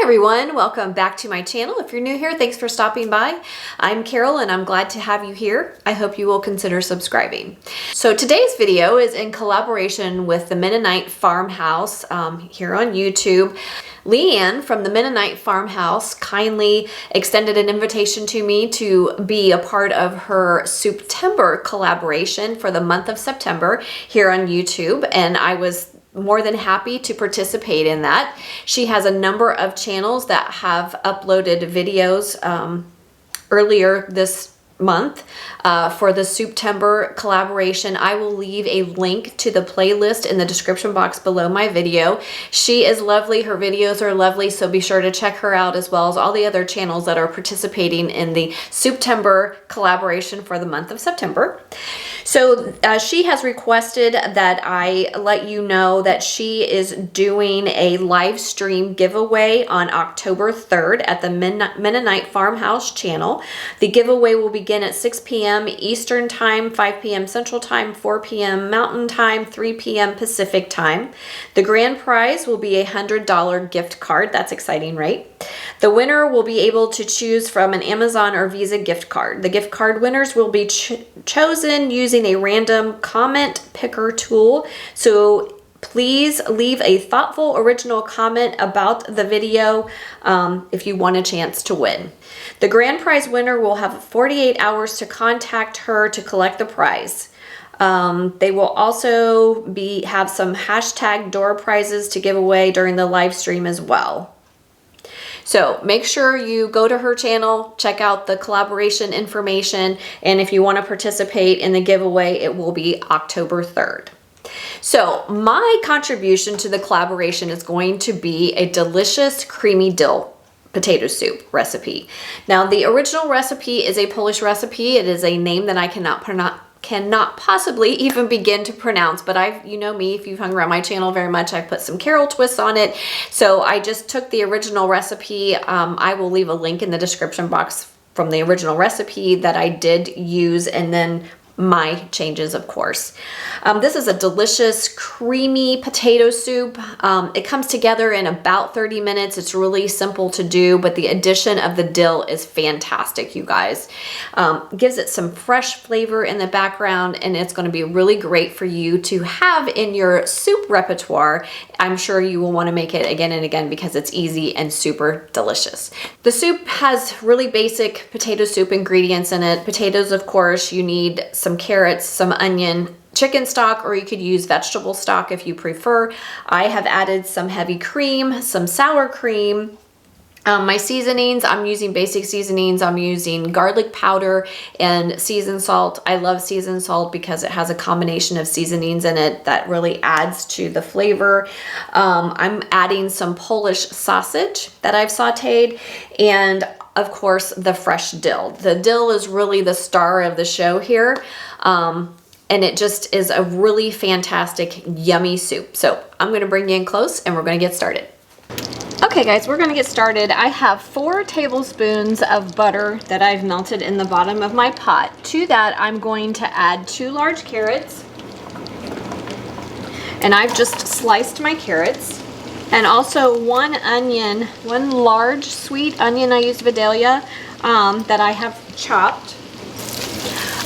Hi everyone, welcome back to my channel. If you're new here, thanks for stopping by. I'm Carol and I'm glad to have you here. I hope you will consider subscribing. So today's video is in collaboration with the Mennonite Farmhouse here on YouTube. Leanne from the Mennonite Farmhouse kindly extended an invitation to me to be a part of her SOUPtember collaboration for the month of September here on YouTube, and I was more than happy to participate in that. She has a number of channels that have uploaded videos earlier this month for the SOUPtember collaboration. I will leave a link to the playlist in the description box below my video. She is lovely, her videos are lovely, so be sure to check her out as well as all the other channels that are participating in the SOUPtember collaboration for the month of September. So she has requested that I let you know that she is doing a live stream giveaway on October 3rd at the Mennonite Farmhouse channel. The giveaway will begin at 6 p.m. Eastern Time, 5 p.m. Central Time, 4 p.m. Mountain Time, 3 p.m. Pacific Time. The grand prize will be a $100 gift card. That's exciting, right? The winner will be able to choose from an Amazon or Visa gift card. The gift card winners will be chosen using a random comment picker tool. So please leave a thoughtful original comment about the video if you want a chance to win. The grand prize winner will have 48 hours to contact her to collect the prize. They will also have some hashtag door prizes to give away during the live stream as well. So make sure you go to her channel, check out the collaboration information, and if you want to participate in the giveaway, it will be October 3rd. So my contribution to the collaboration is going to be a delicious creamy dill potato soup recipe. Now the original recipe is a Polish recipe. It is a name that I cannot possibly even begin to pronounce, but you know me, if you've hung around my channel very much, I've put some Carol twists on it. So I just took the original recipe. I will leave a link in the description box from the original recipe that I did use, and then my changes, of course. This is a delicious creamy potato soup. It comes together in about 30 minutes. It's really simple to do, but the addition of the dill is fantastic, you guys. Gives it some fresh flavor in the background, and it's going to be really great for you to have in your soup repertoire. I'm sure you will want to make it again and again because it's easy and super delicious. The soup has really basic potato soup ingredients in it. Potatoes, of course. You need some carrots, some onion, chicken stock, or you could use vegetable stock if you prefer. I have added some heavy cream, some sour cream. My seasonings, I'm using basic seasonings. I'm using garlic powder and seasoned salt. I love seasoned salt because it has a combination of seasonings in it that really adds to the flavor. I'm adding some Polish sausage that I've sauteed, and of course the fresh dill. The dill is really the star of the show here. And it just is a really fantastic, yummy soup. So I'm gonna bring you in close and we're gonna get started. Okay guys, we're gonna get started. I have 4 tablespoons of butter that I've melted in the bottom of my pot. To that, I'm going to add 2 large carrots. And I've just sliced my carrots. And also 1 onion, 1 large sweet onion. I used Vidalia that I have chopped.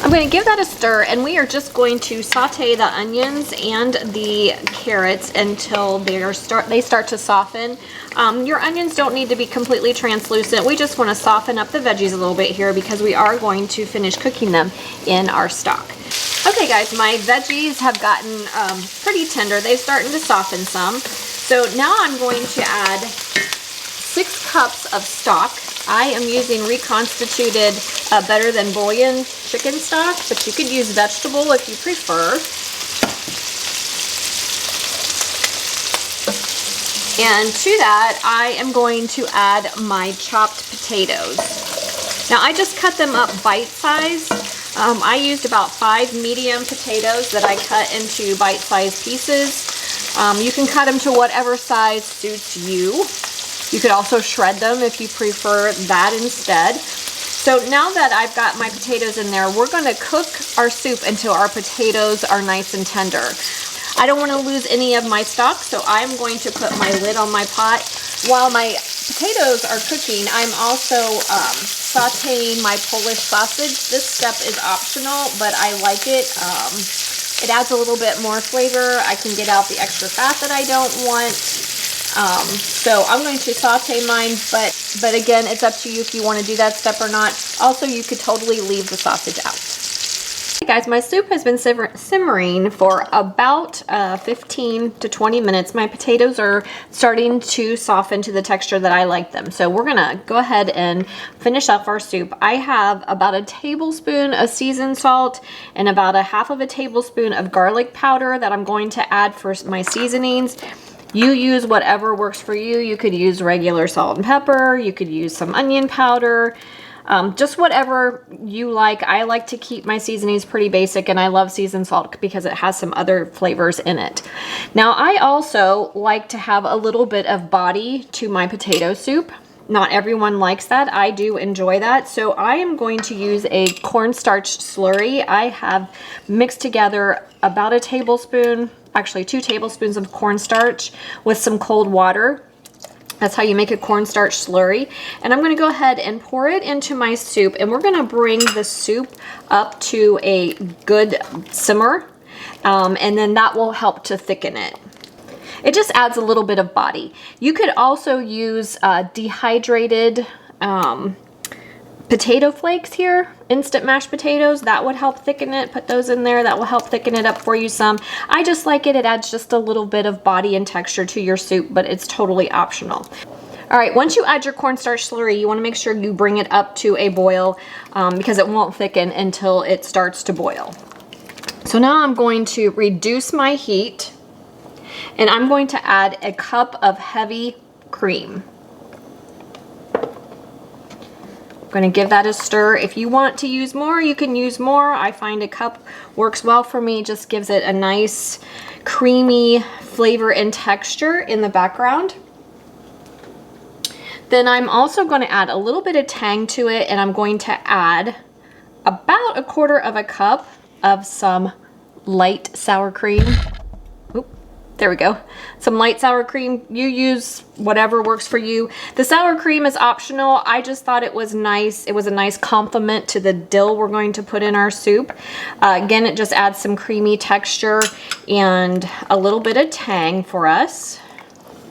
I'm going to give that a stir, and we are just going to saute the onions and the carrots until they start to soften. Your onions don't need to be completely translucent. We just want to soften up the veggies a little bit here because we are going to finish cooking them in our stock. Okay guys, my veggies have gotten pretty tender. They're starting to soften some. So now I'm going to add 6 cups of stock. I am using reconstituted Better Than Bouillon chicken stock, but you could use vegetable if you prefer. And to that, I am going to add my chopped potatoes. Now I just cut them up bite-sized. I used about 5 medium potatoes that I cut into bite-sized pieces. You can cut them to whatever size suits you. You could also shred them if you prefer that instead. So now that I've got my potatoes in there, we're going to cook our soup until our potatoes are nice and tender. I don't want to lose any of my stock, so I'm going to put my lid on my pot while my potatoes are cooking, I'm also sauteing my Polish sausage. This step is optional, but I like it. It adds a little bit more flavor. I can get out the extra fat that I don't want. So I'm going to saute mine, but again, it's up to you if you want to do that step or not. Also, you could totally leave the sausage out. Hey guys, my soup has been simmering for about 15 to 20 minutes. My potatoes are starting to soften to the texture that I like them. So we're gonna go ahead and finish up our soup. I have about a tablespoon of seasoned salt and about a half of a tablespoon of garlic powder that I'm going to add for my seasonings. You use whatever works for you. You could use regular salt and pepper. You could use some onion powder. Just whatever you like. I like to keep my seasonings pretty basic, and I love seasoned salt because it has some other flavors in it. Now, I also like to have a little bit of body to my potato soup. Not everyone likes that. I do enjoy that. So I am going to use a cornstarch slurry. I have mixed together about a tablespoon, actually 2 tablespoons of cornstarch with some cold water. That's how you make a cornstarch slurry. And I'm gonna go ahead and pour it into my soup, and we're gonna bring the soup up to a good simmer, and then that will help to thicken it. It just adds a little bit of body. You could also use dehydrated potato flakes here, instant mashed potatoes. That would help thicken it. Put those in there. That will help thicken it up for you some. I just like it. It adds just a little bit of body and texture to your soup, but it's totally optional. All right, once you add your cornstarch slurry, you want to make sure you bring it up to a boil because it won't thicken until it starts to boil. So now I'm going to reduce my heat, and I'm going to add a cup of heavy cream. I'm going to give that a stir. If you want to use more, you can use more. I find a cup works well for me. Just gives it a nice creamy flavor and texture in the background. Then I'm also going to add a little bit of tang to it, and I'm going to add about 1/4 cup of some light sour cream. There we go. Some light sour cream. You use whatever works for you. The sour cream is optional. I just thought it was nice. It was a nice complement to the dill we're going to put in our soup. Again, it just adds some creamy texture and a little bit of tang for us.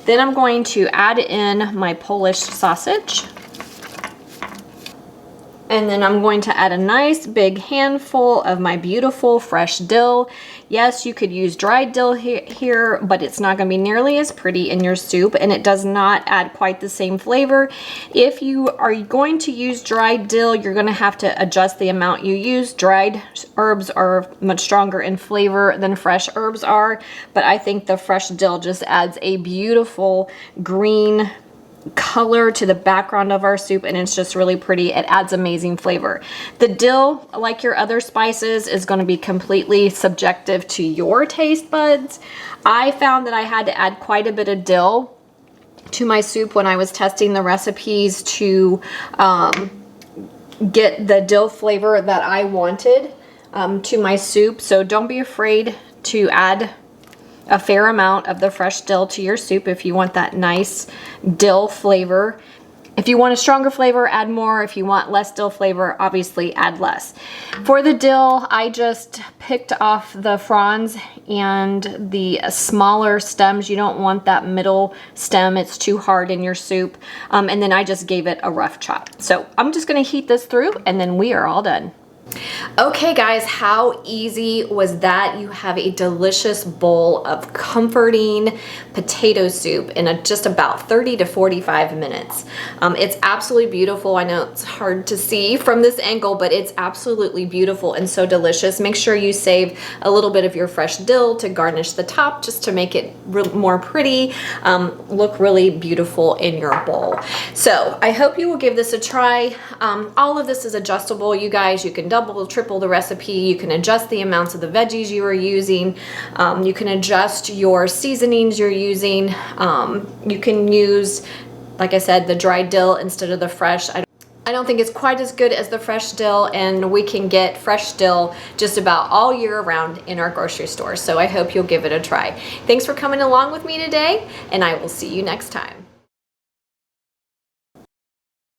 Then I'm going to add in my Polish sausage. And then I'm going to add a nice big handful of my beautiful fresh dill. Yes, you could use dried dill here, but it's not going to be nearly as pretty in your soup, and it does not add quite the same flavor. If you are going to use dried dill, you're going to have to adjust the amount you use. Dried herbs are much stronger in flavor than fresh herbs are, but I think the fresh dill just adds a beautiful green color to the background of our soup, and it's just really pretty. It adds amazing flavor. The dill, like your other spices, is going to be completely subjective to your taste buds. I found that I had to add quite a bit of dill to my soup when I was testing the recipes to get the dill flavor that I wanted to my soup. So don't be afraid to add a fair amount of the fresh dill to your soup if you want that nice dill flavor. If you want a stronger flavor, add more. If you want less dill flavor, obviously add less. For the dill, I just picked off the fronds and the smaller stems. You don't want that middle stem. It's too hard in your soup. And then I just gave it a rough chop. So I'm just gonna heat this through, and then we are all done. Okay guys, how easy was that? You have a delicious bowl of comforting potato soup in just about 30 to 45 minutes. It's absolutely beautiful. I know it's hard to see from this angle, but it's absolutely beautiful and so delicious. Make sure you save a little bit of your fresh dill to garnish the top just to make it more pretty, look really beautiful in your bowl. So I hope you will give this a try. All of this is adjustable, you guys. You can double, triple the recipe. You can adjust the amounts of the veggies you are using. You can adjust your seasonings you're using. You can use, like I said, the dried dill instead of the fresh. I don't think it's quite as good as the fresh dill, and we can get fresh dill just about all year round in our grocery store. So I hope you'll give it a try. Thanks for coming along with me today, and I will see you next time.